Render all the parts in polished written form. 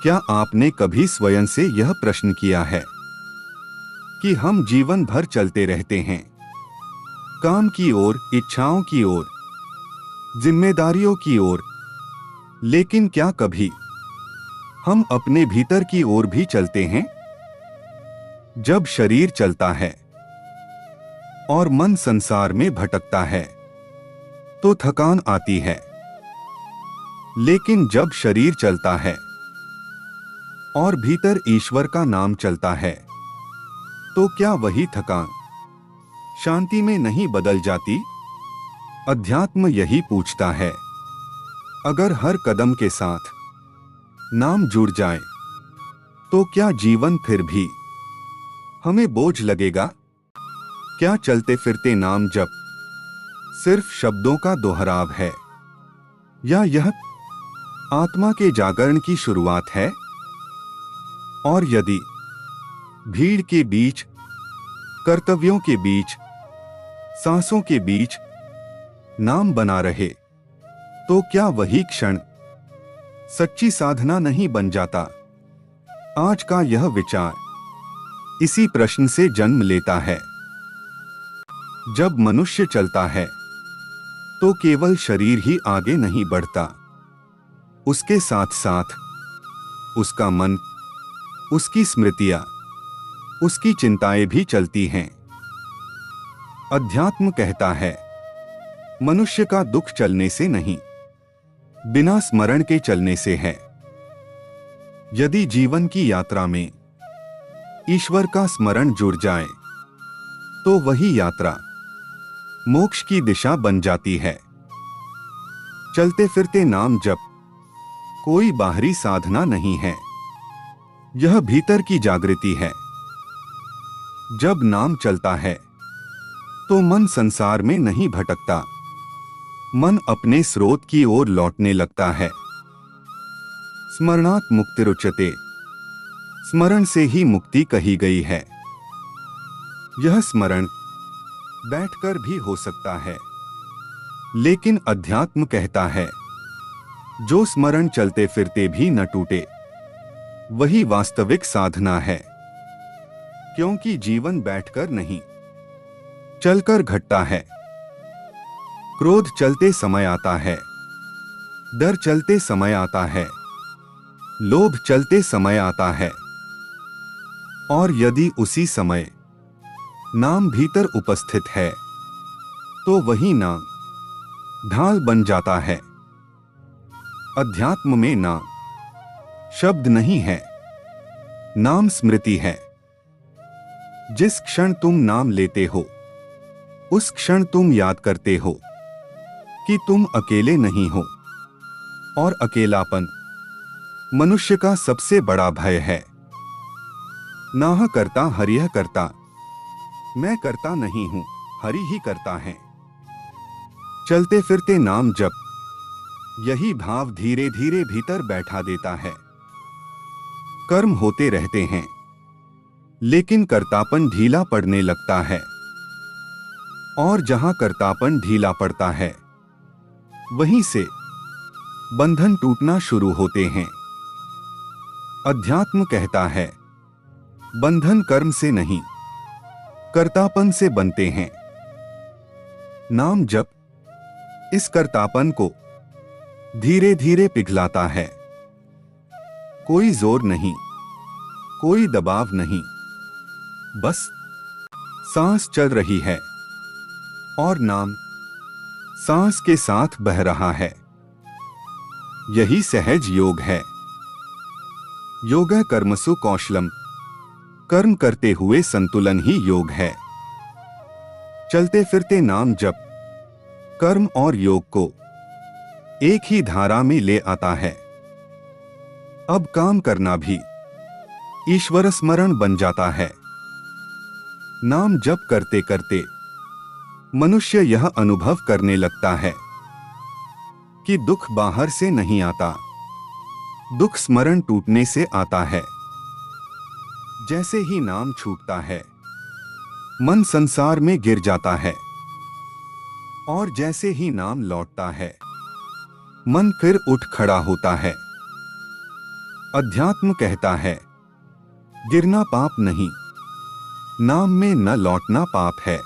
क्या आपने कभी स्वयं से यह प्रश्न किया है कि हम जीवन भर चलते रहते हैं, काम की ओर, इच्छाओं की ओर, जिम्मेदारियों की ओर, लेकिन क्या कभी हम अपने भीतर की ओर भी चलते हैं? जब शरीर चलता है और मन संसार में भटकता है तो थकान आती है, लेकिन जब शरीर चलता है और भीतर ईश्वर का नाम चलता है तो क्या वही थकान शांति में नहीं बदल जाती? अध्यात्म यही पूछता है, अगर हर कदम के साथ नाम जुड़ जाए तो क्या जीवन फिर भी हमें बोझ लगेगा? क्या चलते फिरते नाम जप सिर्फ शब्दों का दोहराव है, या यह आत्मा के जागरण की शुरुआत है? और यदि भीड़ के बीच, कर्तव्यों के बीच, सांसों के बीच नाम बना रहे तो क्या वही क्षण सच्ची साधना नहीं बन जाता? आज का यह विचार इसी प्रश्न से जन्म लेता है। जब मनुष्य चलता है तो केवल शरीर ही आगे नहीं बढ़ता, उसके साथ साथ उसका मन, उसकी स्मृतियां, उसकी चिंताएं भी चलती हैं। अध्यात्म कहता है, मनुष्य का दुख चलने से नहीं, बिना स्मरण के चलने से है। यदि जीवन की यात्रा में ईश्वर का स्मरण जुड़ जाए तो वही यात्रा मोक्ष की दिशा बन जाती है। चलते फिरते नाम जप कोई बाहरी साधना नहीं है, यह भीतर की जागृति है। जब नाम चलता है तो मन संसार में नहीं भटकता, मन अपने स्रोत की ओर लौटने लगता है। स्मरणात् मुक्तिरुच्यते, स्मरण से ही मुक्ति कही गई है। यह स्मरण बैठकर भी हो सकता है, लेकिन अध्यात्म कहता है, जो स्मरण चलते फिरते भी न टूटे वही वास्तविक साधना है। क्योंकि जीवन बैठकर नहीं, चलकर घटता है। क्रोध चलते समय आता है, डर चलते समय आता है, लोभ चलते समय आता है, और यदि उसी समय नाम भीतर उपस्थित है तो वही नाम ढाल बन जाता है। अध्यात्म में नाम शब्द नहीं है, नाम स्मृति है। जिस क्षण तुम नाम लेते हो उस क्षण तुम याद करते हो कि तुम अकेले नहीं हो, और अकेलापन मनुष्य का सबसे बड़ा भय है। नाह करता हरिह करता, मैं करता नहीं हूं, हरि ही करता है। चलते फिरते नाम जप यही भाव धीरे धीरे भीतर बैठा देता है। कर्म होते रहते हैं, लेकिन कर्तापन ढीला पड़ने लगता है, और जहां कर्तापन ढीला पड़ता है वहीं से बंधन टूटना शुरू होते हैं। अध्यात्म कहता है, बंधन कर्म से नहीं, कर्तापन से बनते हैं। नाम जप इस कर्तापन को धीरे धीरे पिघलाता है। कोई जोर नहीं, कोई दबाव नहीं, बस सांस चल रही है और नाम सांस के साथ बह रहा है। यही सहज योग है। योगः कर्मसु कौशलम, कर्म करते हुए संतुलन ही योग है। चलते फिरते नाम जप कर्म और योग को एक ही धारा में ले आता है। अब काम करना भी ईश्वर स्मरण बन जाता है। नाम जप करते करते मनुष्य यह अनुभव करने लगता है कि दुख बाहर से नहीं आता, दुख स्मरण टूटने से आता है। जैसे ही नाम छूटता है मन संसार में गिर जाता है, और जैसे ही नाम लौटता है मन फिर उठ खड़ा होता है। अध्यात्म कहता है, गिरना पाप नहीं, नाम में न लौटना पाप है।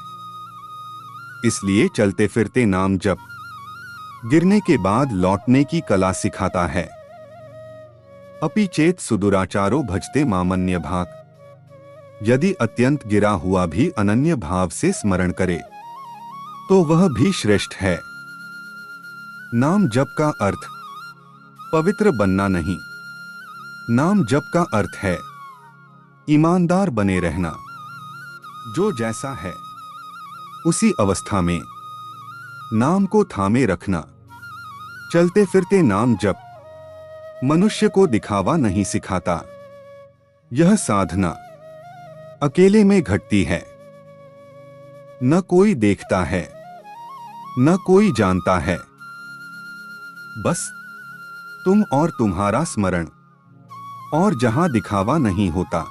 इसलिए चलते फिरते नाम जप गिरने के बाद लौटने की कला सिखाता है। अपि चेत सुदुराचारो भजते मामन्य भाग, यदि अत्यंत गिरा हुआ भी अनन्य भाव से स्मरण करे तो वह भी श्रेष्ठ है। नाम जप का अर्थ पवित्र बनना नहीं, नाम जप का अर्थ है ईमानदार बने रहना। जो जैसा है उसी अवस्था में नाम को थामे रखना। चलते फिरते नाम जप मनुष्य को दिखावा नहीं सिखाता। यह साधना अकेले में घटती है। न कोई देखता है, न कोई जानता है, बस तुम और तुम्हारा स्मरण। और जहां दिखावा नहीं होता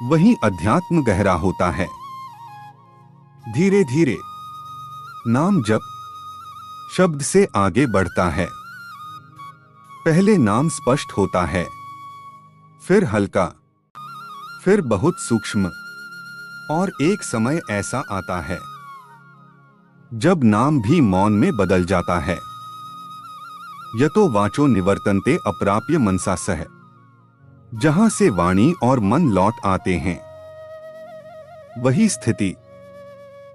वहीं अध्यात्म गहरा होता है। धीरे धीरे नाम जप शब्द से आगे बढ़ता है। पहले नाम स्पष्ट होता है, फिर हल्का, फिर बहुत सूक्ष्म, और एक समय ऐसा आता है जब नाम भी मौन में बदल जाता है। यतो वाचो निवर्तन्ते अप्राप्य मनसा सह, जहां से वाणी और मन लौट आते हैं। वही स्थिति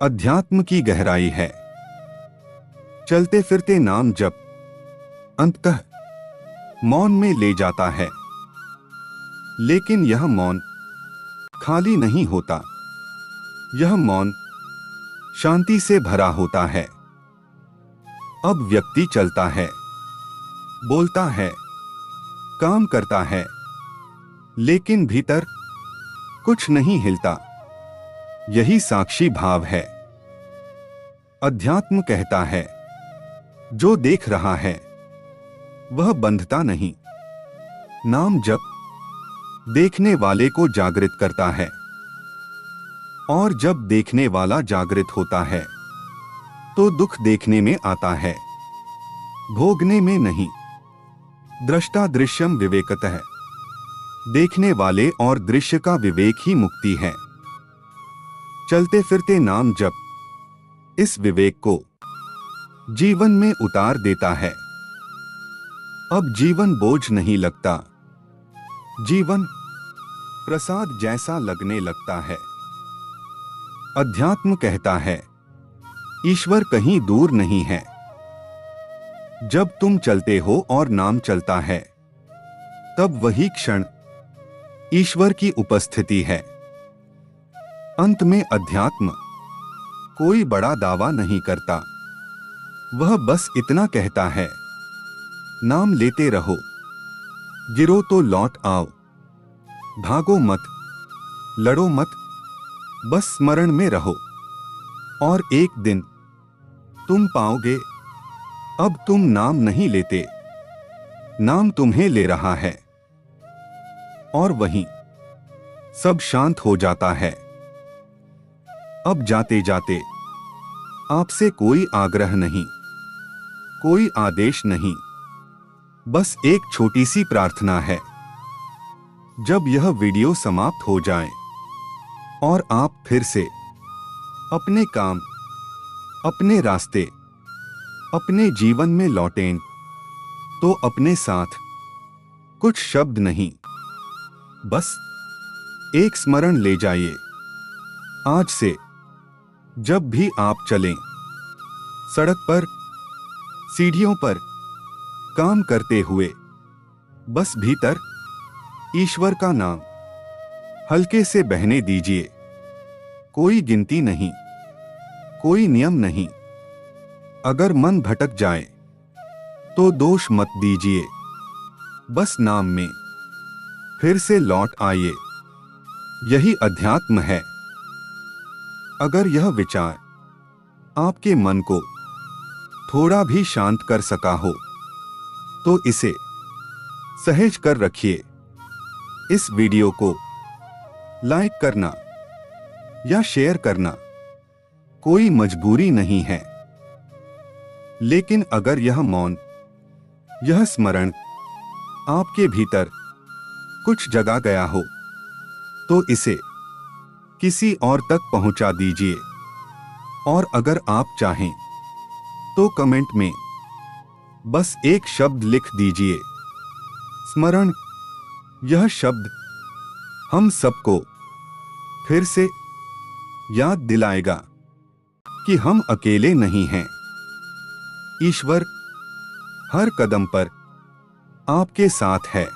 अध्यात्म की गहराई है। चलते फिरते नाम जप अंततः मौन में ले जाता है। लेकिन यह मौन खाली नहीं होता, यह मौन शांति से भरा होता है। अब व्यक्ति चलता है, बोलता है, काम करता है, लेकिन भीतर कुछ नहीं हिलता। यही साक्षी भाव है। अध्यात्म कहता है, जो देख रहा है वह बंधता नहीं। नाम जप देखने वाले को जागृत करता है, और जब देखने वाला जागृत होता है तो दुख देखने में आता है, भोगने में नहीं। दृष्टा दृश्यम विवेकतः, देखने वाले और दृश्य का विवेक ही मुक्ति है। चलते फिरते नाम जप इस विवेक को जीवन में उतार देता है। अब जीवन बोझ नहीं लगता, जीवन प्रसाद जैसा लगने लगता है। अध्यात्म कहता है, ईश्वर कहीं दूर नहीं है। जब तुम चलते हो और नाम चलता है, तब वही क्षण ईश्वर की उपस्थिति है। अंत में अध्यात्म कोई बड़ा दावा नहीं करता, वह बस इतना कहता है, नाम लेते रहो, गिरो तो लौट आओ, भागो मत, लड़ो मत, बस स्मरण में रहो। और एक दिन तुम पाओगे, अब तुम नाम नहीं लेते, नाम तुम्हें ले रहा है। और वहीं सब शांत हो जाता है। अब जाते जाते आपसे कोई आग्रह नहीं, कोई आदेश नहीं, बस एक छोटी सी प्रार्थना है। जब यह वीडियो समाप्त हो जाए और आप फिर से अपने काम, अपने रास्ते, अपने जीवन में लौटें, तो अपने साथ कुछ शब्द नहीं, बस एक स्मरण ले जाइए। आज से जब भी आप चलें, सड़क पर, सीढ़ियों पर, काम करते हुए, बस भीतर ईश्वर का नाम हल्के से बहने दीजिए। कोई गिनती नहीं, कोई नियम नहीं। अगर मन भटक जाए तो दोष मत दीजिए, बस नाम में फिर से लौट आइए। यही अध्यात्म है। अगर यह विचार आपके मन को थोड़ा भी शांत कर सका हो तो इसे सहेज कर रखिए। इस वीडियो को लाइक करना या शेयर करना कोई मजबूरी नहीं है, लेकिन अगर यह मौन, यह स्मरण आपके भीतर कुछ जगह गया हो तो इसे किसी और तक पहुंचा दीजिए। और अगर आप चाहें तो कमेंट में बस एक शब्द लिख दीजिए, स्मरण। यह शब्द हम सबको फिर से याद दिलाएगा कि हम अकेले नहीं हैं। ईश्वर हर कदम पर आपके साथ है।